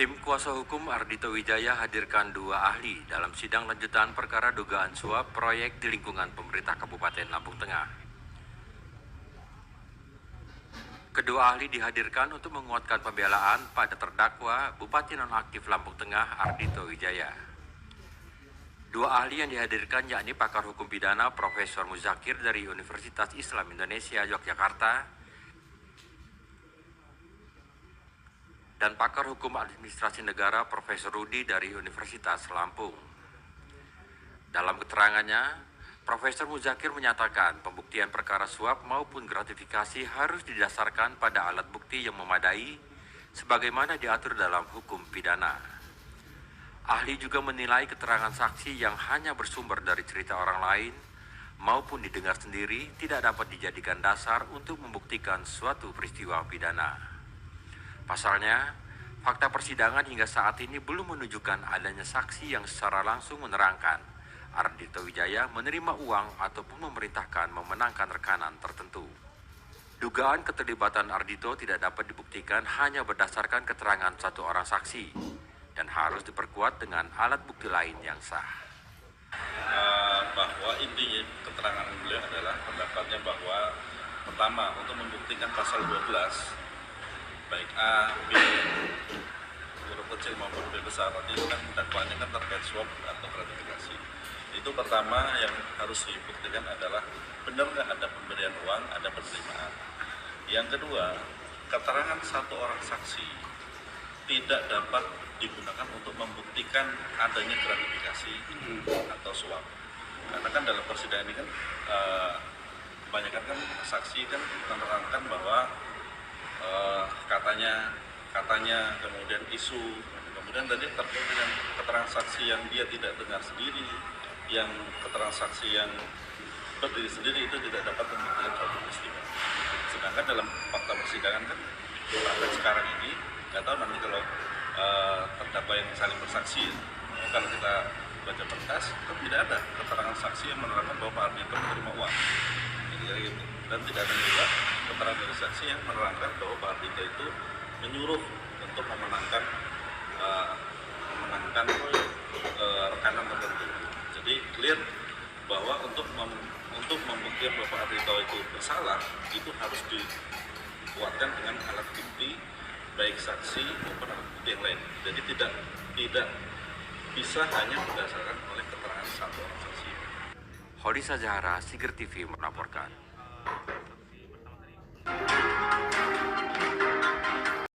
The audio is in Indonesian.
Tim kuasa hukum Ardhito Wijaya hadirkan 2 ahli dalam sidang lanjutan perkara dugaan suap proyek di lingkungan pemerintah Kabupaten Lampung Tengah. Kedua ahli dihadirkan untuk menguatkan pembelaan pada terdakwa Bupati Nonaktif Lampung Tengah Ardhito Wijaya. 2 ahli yang dihadirkan yakni pakar hukum pidana Profesor Muzakir dari Universitas Islam Indonesia Yogyakarta dan pakar hukum administrasi negara Profesor Rudi dari Universitas Lampung. Dalam keterangannya, Profesor Muzakir menyatakan pembuktian perkara suap maupun gratifikasi harus didasarkan pada alat bukti yang memadai sebagaimana diatur dalam hukum pidana. Ahli juga menilai keterangan saksi yang hanya bersumber dari cerita orang lain maupun didengar sendiri tidak dapat dijadikan dasar untuk membuktikan suatu peristiwa pidana. Pasalnya, fakta persidangan hingga saat ini belum menunjukkan adanya saksi yang secara langsung menerangkan Ardhito Wijaya menerima uang ataupun memerintahkan memenangkan rekanan tertentu. Dugaan keterlibatan Ardhito tidak dapat dibuktikan hanya berdasarkan keterangan satu orang saksi dan harus diperkuat dengan alat bukti lain yang sah. Bahwa intinya keterangan beliau adalah pendapatnya bahwa pertama untuk membuktikan pasal 12 baik A, B, huruf kecil maupun B besar itu kan dakwaannya kan terkait suap atau gratifikasi. Itu pertama yang harus dibuktikan adalah benar nggak ada pemberian uang, ada penerimaan. Yang kedua, keterangan satu orang saksi tidak dapat digunakan untuk membuktikan adanya gratifikasi atau suap. Karena kan dalam persidangan ini kan kebanyakan kan saksi kan menerangkan bahwa katanya kemudian isu, kemudian tadi terkait dengan keterangan saksi yang dia tidak dengar sendiri, yang keterangan saksi yang berdiri sendiri itu tidak dapat membuktikan suatu peristiwa. Sedangkan dalam fakta persidangan kan sampai sekarang ini nggak tahu nanti kalau terdakwa yang saling bersaksi, kalau kita baca berkas kan tidak ada keterangan saksi yang menerangkan bahwa Pak Ardhito menerima uang. Gitu. Dan tidak ada juga keterangan dari saksi yang menerangkan bahwa Pak Ardhito itu menyuruh untuk memenangkan rekanan tertentu. Jadi clear bahwa untuk membuktikan bahwa Pak Ardhito itu bersalah itu harus dikuatkan dengan alat bukti baik saksi maupun alat bukti yang lain. Jadi tidak bisa hanya berdasarkan oleh keterangan satu orang saksi. Hodisa Zahara, Siger TV melaporkan.